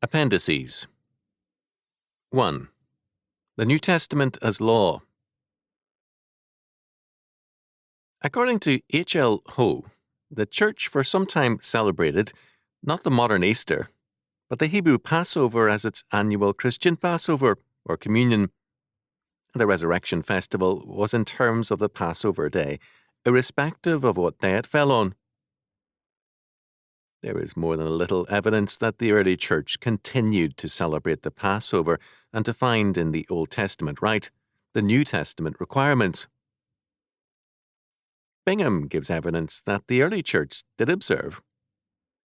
Appendices. 1. The New Testament as Law. According to H.L. Ho, the Church for some time celebrated not the modern Easter, but the Hebrew Passover as its annual Christian Passover or communion. The Resurrection Festival was in terms of the Passover day, irrespective of what day it fell on. There is more than a little evidence that the early church continued to celebrate the Passover and to find in the Old Testament rite the New Testament requirements. Bingham gives evidence that the early church did observe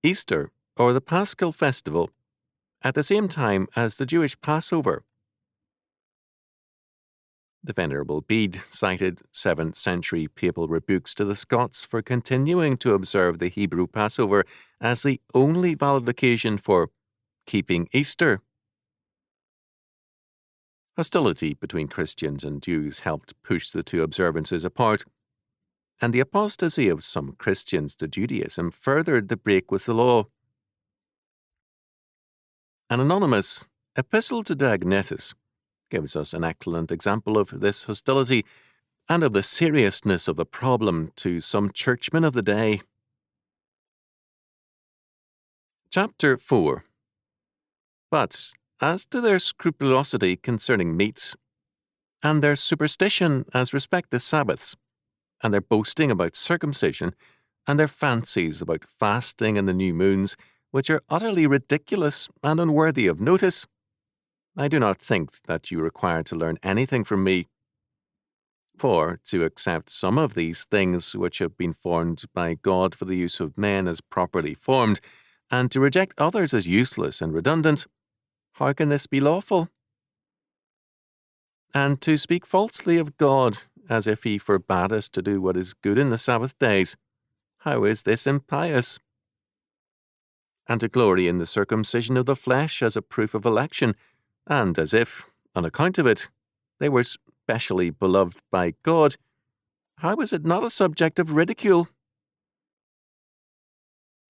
Easter, or the Paschal festival, at the same time as the Jewish Passover. The Venerable Bede cited 7th century papal rebukes to the Scots for continuing to observe the Hebrew Passover as the only valid occasion for keeping Easter. Hostility between Christians and Jews helped push the two observances apart, and the apostasy of some Christians to Judaism furthered the break with the law. An anonymous epistle to Diognetus gives us an excellent example of this hostility and of the seriousness of the problem to some churchmen of the day. Chapter 4. But as to their scrupulosity concerning meats, and their superstition as respect the Sabbaths, and their boasting about circumcision, and their fancies about fasting and the new moons, which are utterly ridiculous and unworthy of notice, I do not think that you require to learn anything from me. For to accept some of these things which have been formed by God for the use of men as properly formed, and to reject others as useless and redundant, how can this be lawful? And to speak falsely of God, as if he forbade us to do what is good in the Sabbath days, how is this impious? And to glory in the circumcision of the flesh as a proof of election, and as if, on account of it, they were specially beloved by God, how is it not a subject of ridicule?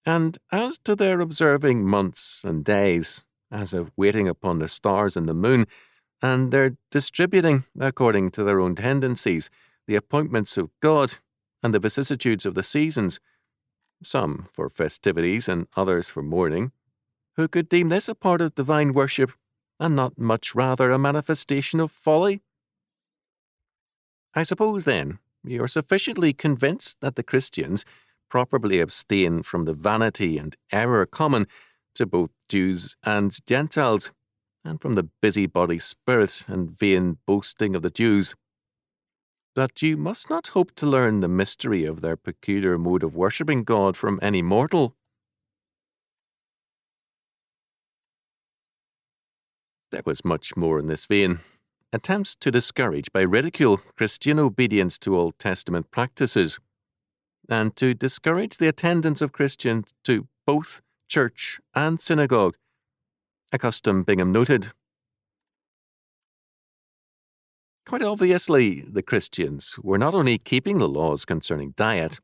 And as to their observing months and days, as of waiting upon the stars and the moon, and their distributing, according to their own tendencies, the appointments of God and the vicissitudes of the seasons, some for festivities and others for mourning, who could deem this a part of divine worship, and not much rather a manifestation of folly? I suppose, then, you are sufficiently convinced that the Christians properly abstain from the vanity and error common to both Jews and Gentiles, and from the busybody spirit and vain boasting of the Jews. That you must not hope to learn the mystery of their peculiar mode of worshipping God from any mortal. There was much more in this vein. Attempts to discourage by ridicule Christian obedience to Old Testament practices, and to discourage the attendance of Christians to both church and synagogue, a custom Bingham noted. Quite obviously, the Christians were not only keeping the laws concerning diet,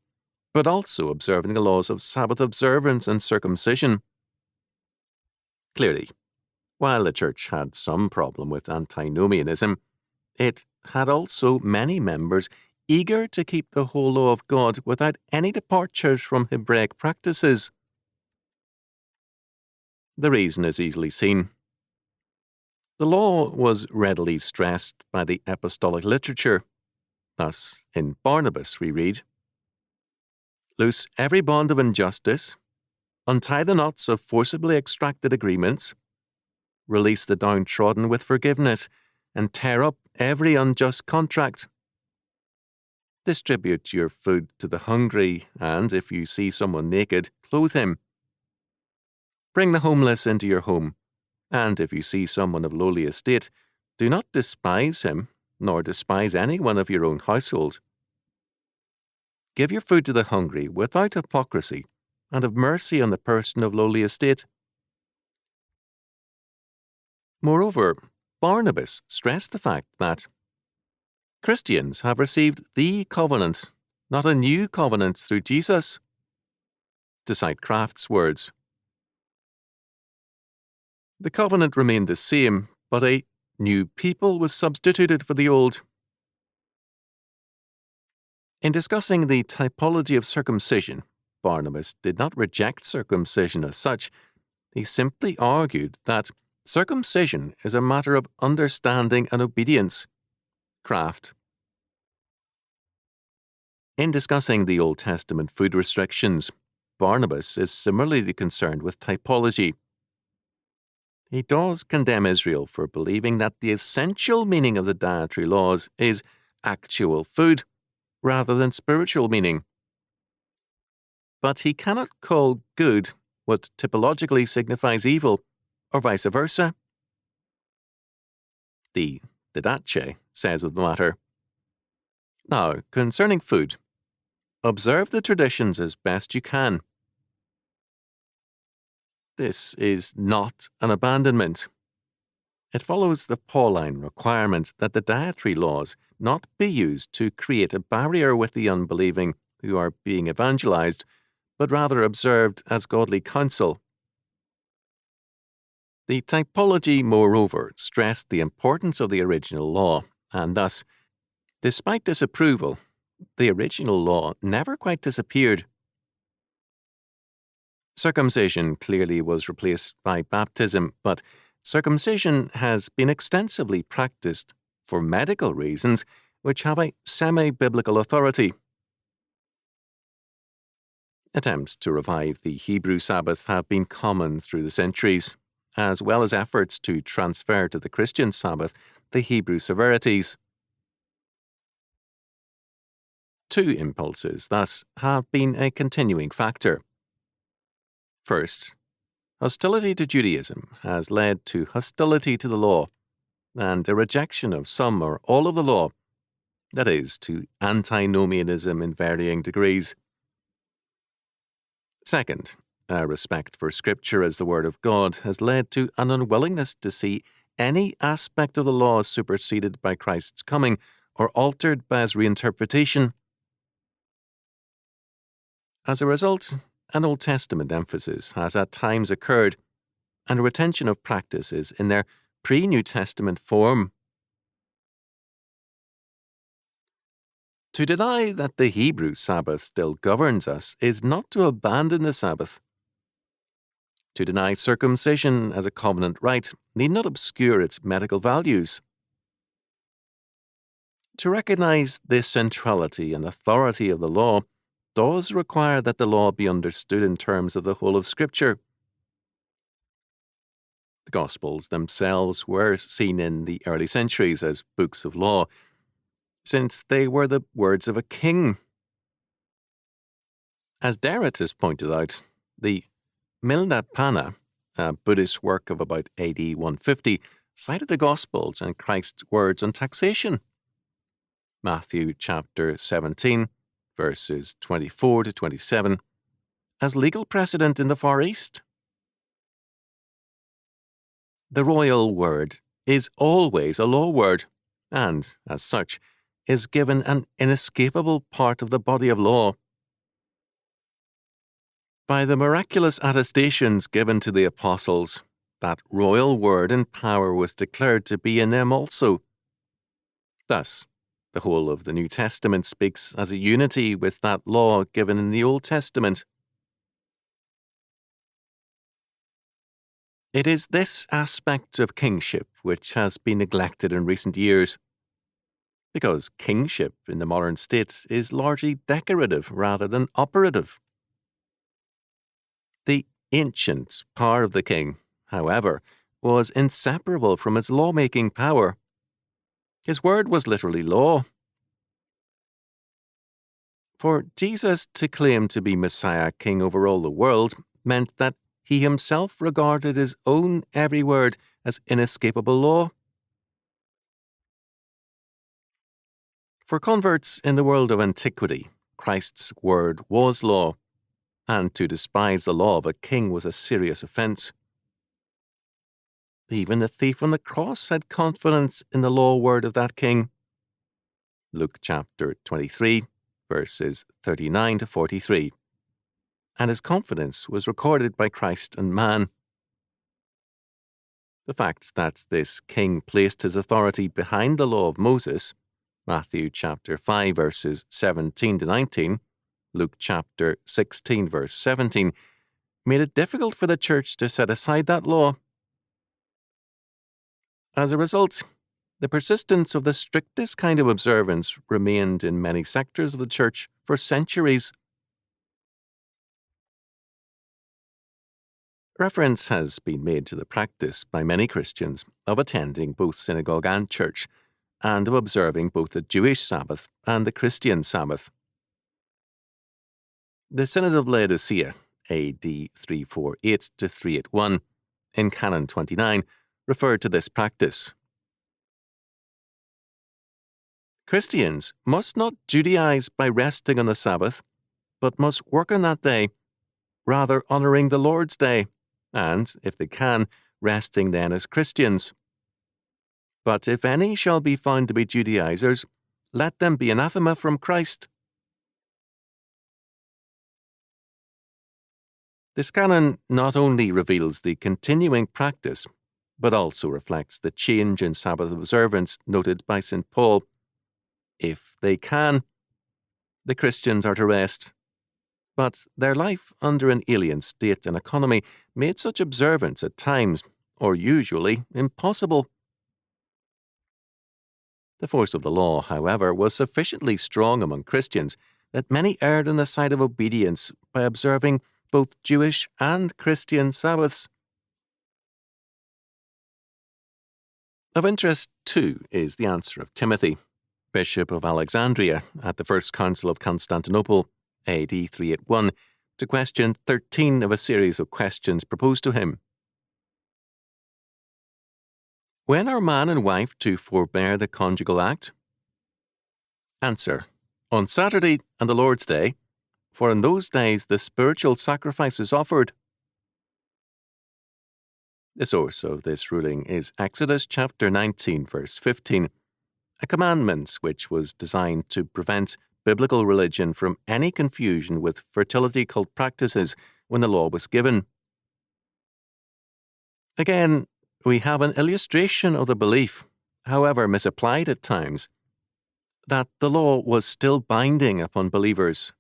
but also observing the laws of Sabbath observance and circumcision. Clearly, while the Church had some problem with antinomianism, it had also many members eager to keep the whole law of God without any departures from Hebraic practices. The reason is easily seen. The law was readily stressed by the apostolic literature. Thus, in Barnabas we read, "Loose every bond of injustice, untie the knots of forcibly extracted agreements, release the downtrodden with forgiveness, and tear up every unjust contract. Distribute your food to the hungry, and if you see someone naked, clothe him. Bring the homeless into your home, and if you see someone of lowly estate, do not despise him, nor despise anyone of your own household. Give your food to the hungry without hypocrisy, and have mercy on the person of lowly estate." Moreover, Barnabas stressed the fact that Christians have received the covenant, not a new covenant through Jesus. To cite Kraft's words, The covenant remained the same, but a new people was substituted for the old. In discussing the typology of circumcision, Barnabas did not reject circumcision as such. He simply argued that circumcision is a matter of understanding and obedience, craft. In discussing the Old Testament food restrictions, Barnabas is similarly concerned with typology. He does condemn Israel for believing that the essential meaning of the dietary laws is actual food, rather than spiritual meaning. But he cannot call good what typologically signifies evil, or vice versa. The Didache says of the matter, "Now, concerning food, observe the traditions as best you can." This is not an abandonment. It follows the Pauline requirement that the dietary laws not be used to create a barrier with the unbelieving who are being evangelized, but rather observed as godly counsel. The typology, moreover, stressed the importance of the original law, and thus, despite disapproval, the original law never quite disappeared. Circumcision clearly was replaced by baptism, but circumcision has been extensively practiced for medical reasons which have a semi-biblical authority. Attempts to revive the Hebrew Sabbath have been common through the centuries, as well as efforts to transfer to the Christian Sabbath the Hebrew severities. Two impulses, thus, have been a continuing factor. First, hostility to Judaism has led to hostility to the law, and a rejection of some or all of the law, that is, to antinomianism in varying degrees. Second, a respect for Scripture as the Word of God has led to an unwillingness to see any aspect of the law superseded by Christ's coming or altered by his reinterpretation. As a result, an Old Testament emphasis has at times occurred, and a retention of practices in their pre-New Testament form. To deny that the Hebrew Sabbath still governs us is not to abandon the Sabbath. To deny circumcision as a covenant rite need not obscure its medical values. To recognize the centrality and authority of the law does require that the law be understood in terms of the whole of Scripture. The Gospels themselves were seen in the early centuries as books of law, since they were the words of a king. As Derrit has pointed out, the Milna Pana, a Buddhist work of about AD 150, cited the Gospels and Christ's words on taxation. Matthew chapter 17, verses 24 to 27, as legal precedent in the Far East. The royal word is always a law word, and, as such, is given an inescapable part of the body of law. By the miraculous attestations given to the apostles, that royal word and power was declared to be in them also. Thus, the whole of the New Testament speaks as a unity with that law given in the Old Testament. It is this aspect of kingship which has been neglected in recent years, because kingship in the modern state is largely decorative rather than operative. The ancient power of the king, however, was inseparable from his lawmaking power. His word was literally law. For Jesus to claim to be Messiah, king over all the world, meant that he himself regarded his own every word as inescapable law. For converts in the world of antiquity, Christ's word was law, and to despise the law of a king was a serious offence. Even the thief on the cross had confidence in the law word of that king. Luke chapter 23, verses 39 to 43. And his confidence was recorded by Christ and man. The fact that this king placed his authority behind the law of Moses, Matthew chapter 5 verses 17 to 19, Luke chapter 16 verse 17, made it difficult for the church to set aside that law. As a result, the persistence of the strictest kind of observance remained in many sectors of the church for centuries. Reference has been made to the practice by many Christians of attending both synagogue and church, and of observing both the Jewish Sabbath and the Christian Sabbath. The Synod of Laodicea, AD 348 to 381, in Canon 29, referred to this practice. Christians must not Judaize by resting on the Sabbath, but must work on that day, rather honouring the Lord's Day, and, if they can, resting then as Christians. But if any shall be found to be Judaizers, let them be anathema from Christ. This canon not only reveals the continuing practice, but also reflects the change in Sabbath observance noted by St. Paul. If they can, the Christians are to rest. But their life under an alien state and economy made such observance at times, or usually, impossible. The force of the law, however, was sufficiently strong among Christians that many erred on the side of obedience by observing both Jewish and Christian Sabbaths. Of interest, too, is the answer of Timothy, Bishop of Alexandria, at the First Council of Constantinople, AD 381, to question 13 of a series of questions proposed to him. When are man and wife to forbear the conjugal act? Answer: on Saturday and the Lord's Day, for in those days the spiritual sacrifice is offered. The source of this ruling is Exodus chapter 19, verse 15, a commandment which was designed to prevent biblical religion from any confusion with fertility cult practices when the law was given. Again, we have an illustration of the belief, however misapplied at times, that the law was still binding upon believers